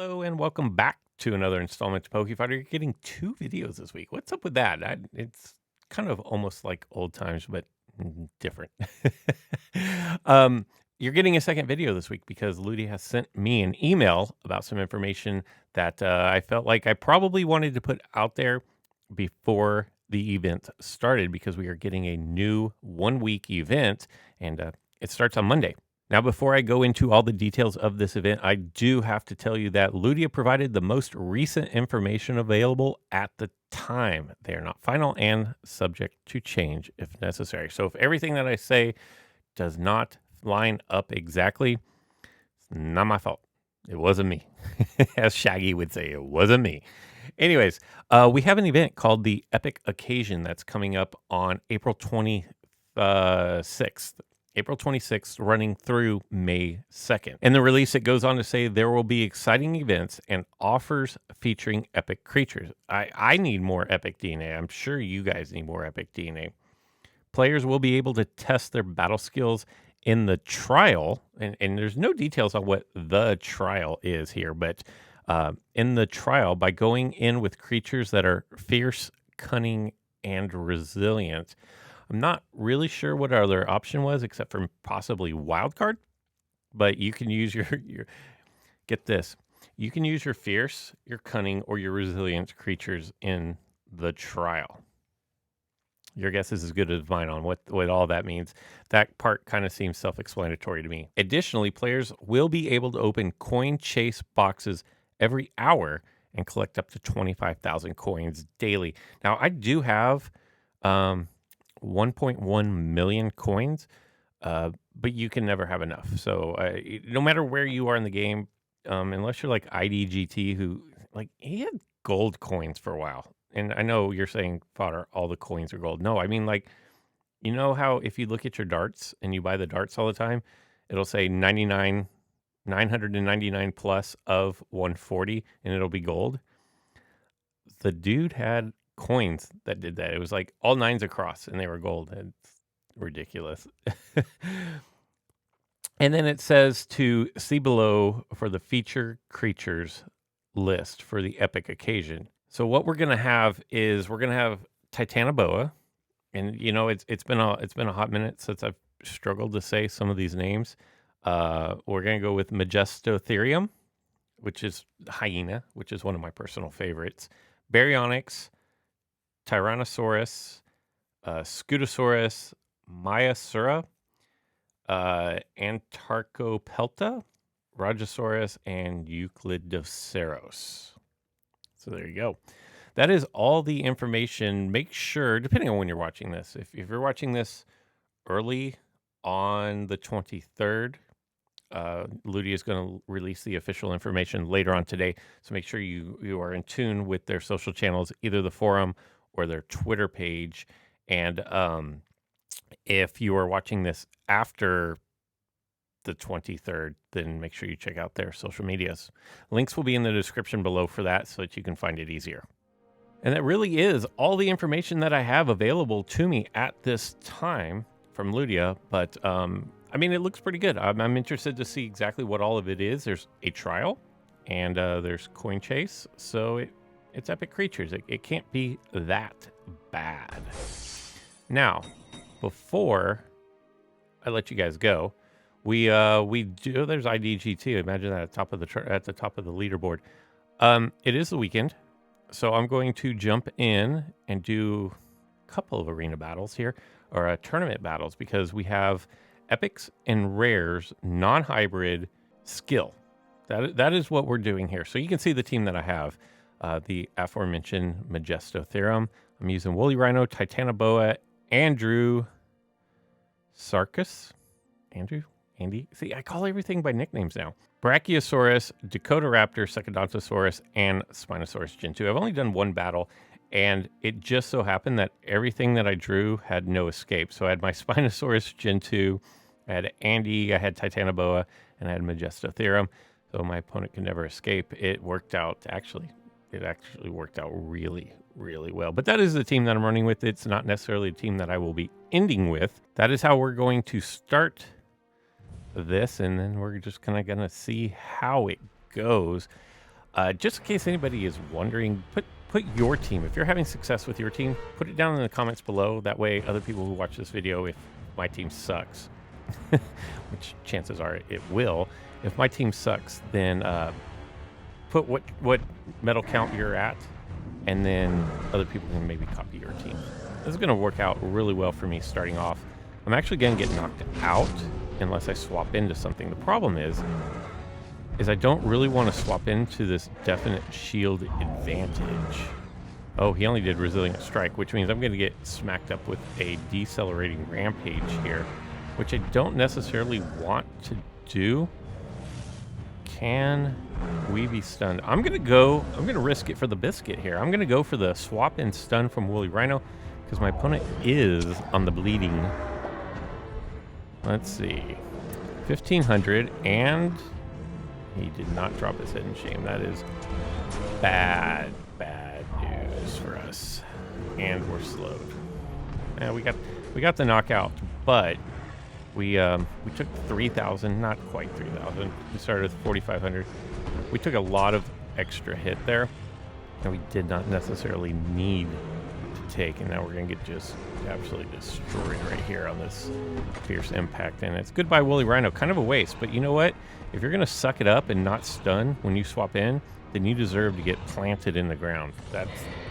Hello and welcome back to another installment to Fodder. You're getting two videos this week. What's up with that? It's kind of almost like old times, but different. You're getting a second video this week because Ludia has sent me an email about some information that I felt like I probably wanted to put out there before the event started because we are getting a new 1 week event and it starts on Monday. Now, before I go into all the details of this event, I do have to tell you that Ludia provided the most recent information available at the time. They are not final and subject to change if necessary. So if everything that I say does not line up exactly, it's not my fault. It wasn't me. As Shaggy would say, it wasn't me. Anyways, we have an event called the Epic Occasion that's coming up on April 26th. April 26th, running through May 2nd. In the release, it goes on to say there will be exciting events and offers featuring epic creatures. I need more epic DNA. I'm sure you guys need more epic DNA. Players will be able to test their battle skills in the trial, and there's no details on what the trial is here, but in the trial, by going in with creatures that are fierce, cunning, and resilient. I'm not really sure what our other option was, except for possibly wildcard. But you can use your get this. You can use your fierce, your cunning, or your resilient creatures in the trial. Your guess is as good as mine on what all that means. That part kind of seems self-explanatory to me. Additionally, players will be able to open coin chase boxes every hour and collect up to 25,000 coins daily. Now, I do have 1.1 million coins, but you can never have enough. So no matter where you are in the game, unless you're like IDGT, who he had gold coins for a while. And I know you're saying, Fodder, all the coins are gold. No, I mean, you know how if you look at your darts and you buy the darts all the time, it'll say 999 plus of 140 and it'll be gold. The dude had coins that did that. It was like all nines across and they were gold. It's ridiculous. And then it says to see below for the feature creatures list for the epic occasion. So what we're going to have is we're going to have Titanoboa, and it's been a hot minute since I've struggled to say some of these names. We're going to go with Majestotherium, which is hyena, which is one of my personal favorites. Baryonyx, Tyrannosaurus, Scutosaurus, Maiasaura, Antarctopelta, Rajasaurus, and Euclidoceros. So there you go. That is all the information. Make sure, depending on when you're watching this, if you're watching this early on the 23rd, Ludia is going to release the official information later on today. So make sure you are in tune with their social channels, either the forum or their Twitter page. And if you are watching this after the 23rd, then make sure you check out their social medias. Links will be in the description below for that so that you can find it easier. And that really is all the information that I have available to me at this time from Ludia. But I mean, it looks pretty good. I'm interested to see exactly what all of it is. There's a trial and there's coin chase. So it's epic creatures. It can't be that bad. Now, before I let you guys go, we do. There's IDGT. Imagine that at the top of the leaderboard. It is the weekend, so I'm going to jump in and do a couple of arena battles here, or tournament battles, because we have epics and rares, non-hybrid skill. That is what we're doing here. So you can see the team that I have. The aforementioned Majestotherium. I'm using Woolly Rhino, Titanoboa, Andrew Sarkis. Andy? See, I call everything by nicknames now. Brachiosaurus, Dakota Raptor, Secondontosaurus, and Spinosaurus Gen 2. I've only done one battle, and it just so happened that everything that I drew had no escape. So I had my Spinosaurus Gen 2, I had Andy, I had Titanoboa, and I had Majestotherium. So my opponent could never escape. It worked out, it actually worked out really, really well. But that is the team that I'm running with. It's not necessarily a team that I will be ending with. That is how we're going to start this, and then we're just kind of going to see how it goes. Just in case anybody is wondering, put your team. If you're having success with your team, put it down in the comments below. That way other people who watch this video, if my team sucks, which chances are it will, if my team sucks, then put what medal count you're at, and then other people can maybe copy your team. This is going to work out really well for me starting off. I'm actually going to get knocked out unless I swap into something. The problem is I don't really want to swap into this definite shield advantage. Oh, he only did resilient strike, which means I'm going to get smacked up with a decelerating rampage here, which I don't necessarily want to do. Can we be stunned? I'm going to risk it for the biscuit here. I'm going to go for the swap and stun from Woolly Rhino because my opponent is on the bleeding. Let's see. 1500, and he did not drop his head in shame. That is bad news for us. And we're slowed. Yeah, we got the knockout, but we took 3,000, not quite 3,000. We started with 4,500. We took a lot of extra hit there, and we did not necessarily need to take. And now we're gonna get just absolutely destroyed right here on this fierce impact. And it's goodbye Woolly Rhino. Kind of a waste, but you know what? If you're gonna suck it up and not stun when you swap in, then you deserve to get planted in the ground. That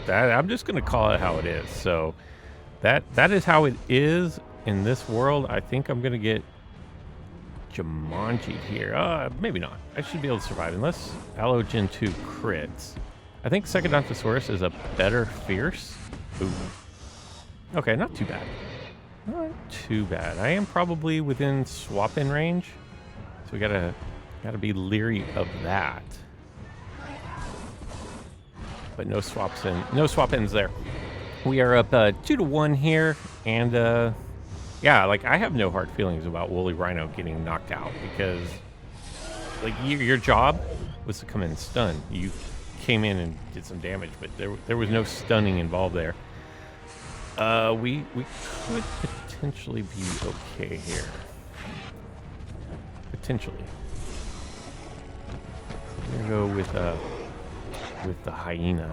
I'm just gonna call it how it is. So that is how it is in this world. I think I'm gonna get Jumanji'd here. Maybe not. I should be able to survive unless Allo Gen 2 crits. I think Secondontosaurus is a better fierce. Ooh. Okay, not too bad. Not too bad. I am probably within swap-in range, so we gotta be leery of that. But no swaps in, no swap-ins there. We are up 2-1 here, and yeah, like I have no hard feelings about Woolly Rhino getting knocked out because, like, your job was to come in and stun. You came in and did some damage, but there was no stunning involved there. We could potentially be okay here. Potentially. I'm gonna go with the hyena.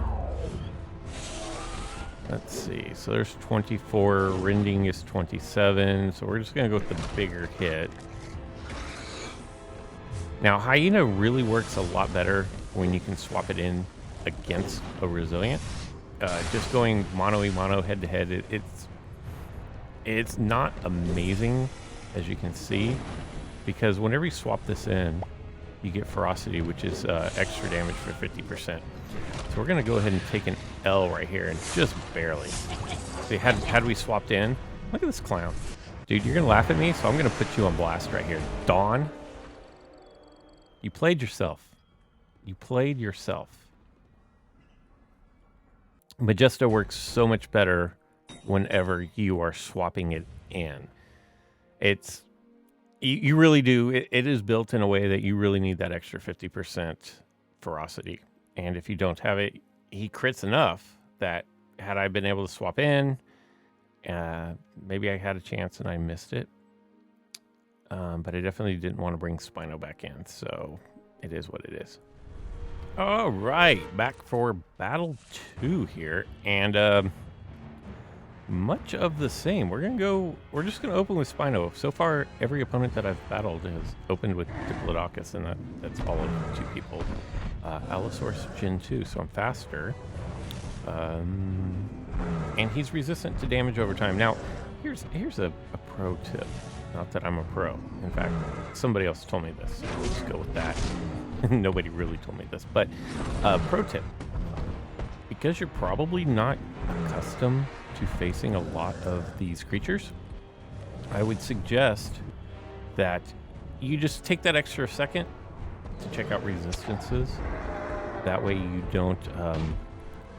Let's see. So there's 24. Rending is 27. So we're just gonna go with the bigger hit. Now hyena really works a lot better when you can swap it in against a resilient. Just going mono-y-mono head-to-head, it's not amazing, as you can see, because whenever you swap this in, you get ferocity, which is extra damage for 50%. So we're going to go ahead and take an L right here, and just barely. See, had we swapped in, look at this clown. Dude, you're going to laugh at me, so I'm going to put you on blast right here. Dawn, you played yourself. You played yourself. Majesto works so much better whenever you are swapping it in. You really do. It is built in a way that you really need that extra 50% ferocity. And if you don't have it, he crits enough that had I been able to swap in, maybe I had a chance and I missed it. But I definitely didn't want to bring Spino back in. So it is what it is. All right, back for battle 2 here, and much of the same. We're just gonna open with Spino. So far, every opponent that I've battled has opened with Diplodocus, and that's followed 2 people. Allosaurus Gen 2, so I'm faster. And he's resistant to damage over time. Now, here's a pro tip. Not that I'm a pro. In fact, somebody else told me this. So we'll just go with that. Nobody really told me this, but pro tip. Because you're probably not accustomed to facing a lot of these creatures, I would suggest that you just take that extra second to check out resistances. That way you don't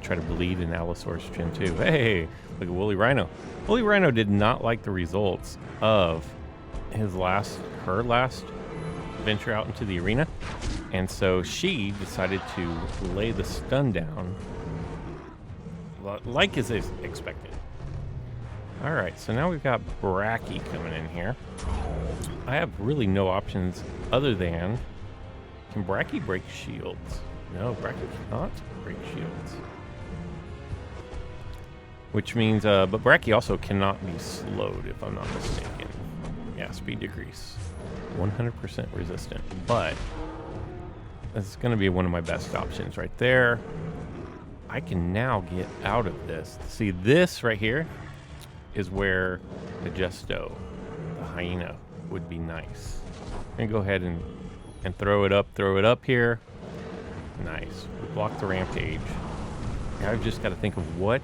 try to bleed in Allosaurus Gen 2. Hey, look at Woolly Rhino. Woolly Rhino did not like the results of her last venture out into the arena, and so she decided to lay the stun down like is expected. All right, so now we've got Bracky coming in here. I have really no options other than, can Bracky break shields? No, Bracky cannot break shields. Which means, but Bracky also cannot be slowed, if I'm not mistaken. Yeah, speed decrease. 100% resistant. But that's going to be one of my best options right there. I can now get out of this. See, this right here is where the Gesto, the hyena, would be nice. I'm going to go ahead and throw it up here. Nice. We blocked the rampage. Now I've just got to think of what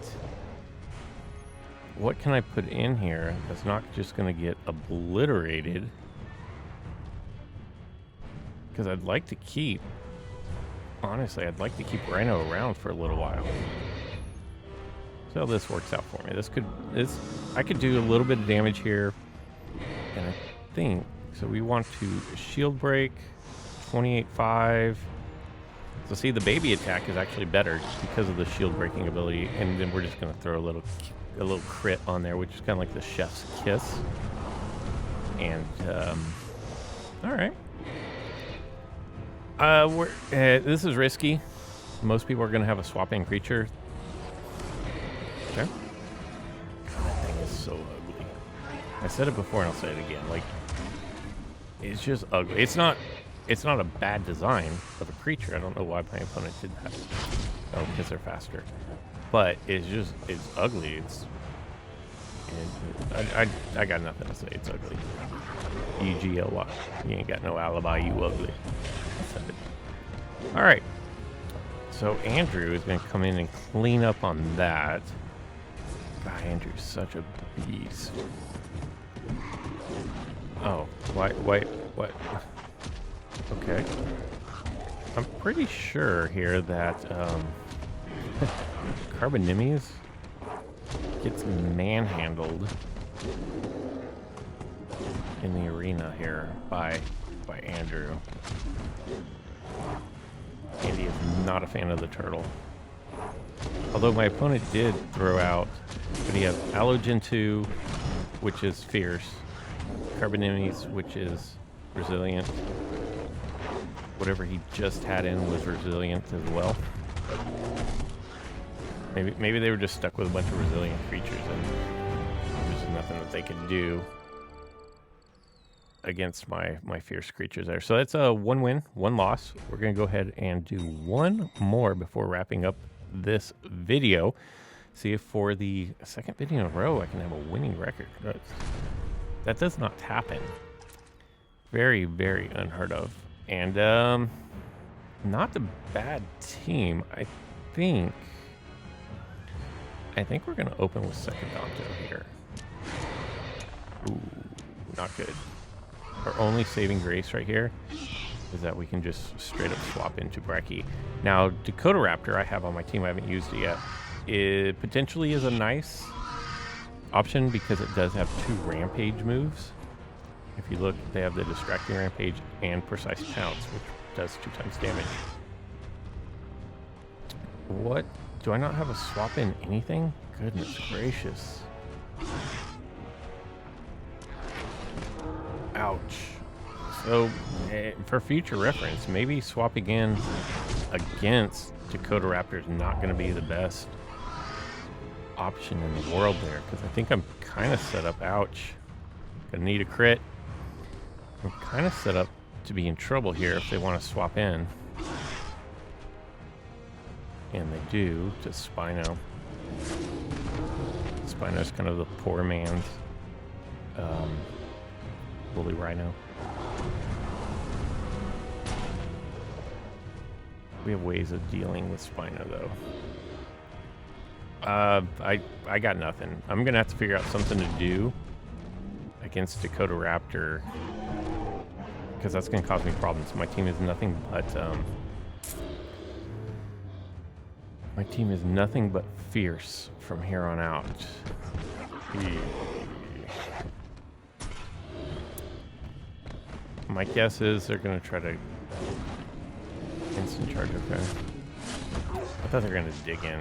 can I put in here that's not just going to get obliterated. Because I'd like to keep, honestly, I'd like to keep Rhino around for a little while. So how this works out for me. I could do a little bit of damage here. And I think, so we want to shield break, 28.5. So see, the baby attack is actually better because of the shield breaking ability. And then we're just going to throw a little crit on there, which is kind of like the chef's kiss. And, all right. This is risky. Most people are going to have a swap-in creature. Okay. God, that thing is so ugly. I said it before and I'll say it again. Like, it's just ugly. It's not a bad design of a creature. I don't know why my opponent did that. Oh, because they're faster. But it's ugly. I got nothing to say. It's ugly. UGLY. You ain't got no alibi, you ugly. All right. So Andrew is going to come in and clean up on that. God, Andrew's such a beast. Oh, wait, what? Okay. I'm pretty sure here that Carbonimies gets manhandled in the arena here by Andrew. Andy is not a fan of the turtle. Although my opponent did throw out, but he has Allogen 2, which is fierce, Carbonimies, which is resilient. Whatever he just had in was resilient as well. Maybe they were just stuck with a bunch of resilient creatures and there's nothing that they could do against my fierce creatures there. So that's a 1 win, 1 loss. We're going to go ahead and do one more before wrapping up this video. See if for the second video in a row I can have a winning record. That does not happen. Very, very unheard of. And not a bad team. I think we're going to open with second Danto here. Ooh, not good. Our only saving grace right here is that we can just straight up swap into Bracky. Now, Dakota Raptor I have on my team. I haven't used it yet. It potentially is a nice option because it does have 2 rampage moves. If you look, they have the distracting rampage and precise pounce, which does 2 times damage. What? Do I not have a swap in anything? Goodness gracious. Ouch. So, for future reference, maybe swapping in against Dakota Raptor is not going to be the best option in the world there, because I think I'm kind of set up. Ouch. Gonna need a crit. I'm kind of set up to be in trouble here if they want to swap in. And they do to Spino. Spino's kind of the poor man's Bully Rhino. We have ways of dealing with Spino, though. I got nothing. I'm gonna have to figure out something to do against Dakota Raptor, because that's gonna cause me problems. My team is nothing but fierce from here on out. My guess is they're gonna try to instant charge. Okay. I thought they were gonna dig in.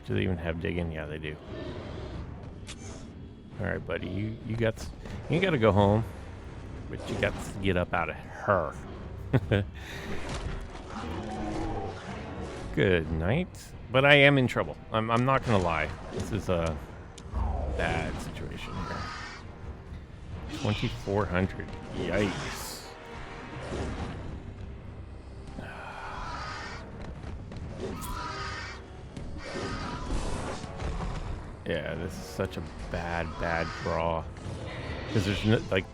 Do they even have dig in? Yeah, they do. All right, buddy. You got to go home, but you got to get up out of her. Good night. But I am in trouble. I'm not gonna lie. This is a bad situation here. 2,400. Yikes. Yeah, this is such a bad draw. Because there's there's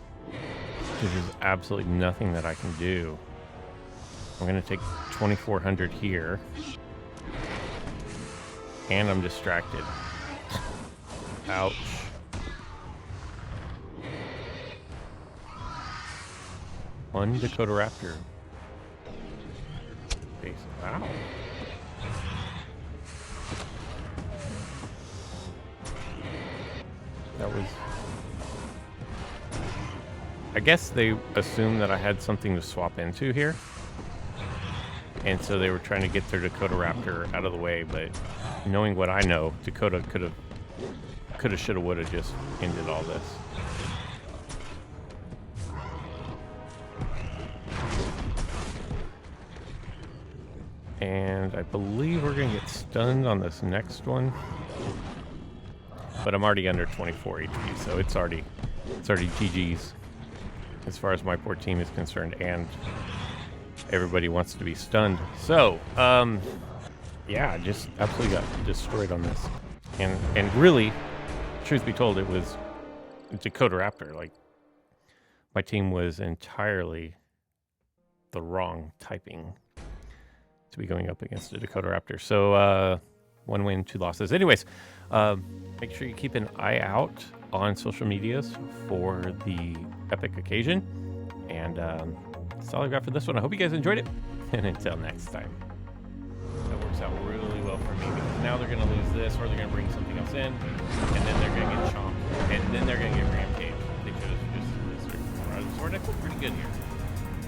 absolutely nothing that I can do. I'm gonna take 2,400 here. And I'm distracted. Ouch. One Dakota Raptor. Base. Wow. That was... I guess they assumed that I had something to swap into here. And so they were trying to get their Dakota Raptor out of the way, but knowing what I know, Dakota coulda, shoulda, woulda just ended all this. And I believe we're gonna get stunned on this next one. But I'm already under 24 HP, so it's already GG's as far as my poor team is concerned, and everybody wants to be stunned. So, yeah, just absolutely got destroyed on this. And really, truth be told, it was Dakota Raptor. Like, my team was entirely the wrong typing to be going up against a Dakota Raptor. So, 1 win, 2 losses. Anyways, make sure you keep an eye out on social medias for the epic occasion. And that's all I've got for this one. I hope you guys enjoyed it. And until next time. That works out really well for me, because now they're going to lose this, or they're going to bring something else in, and then they're going to get chomped, and then they're going to get rampaged. They could have just Sword Deck looks pretty good here.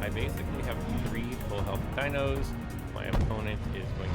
I basically have 3 full health dinos. My opponent is going to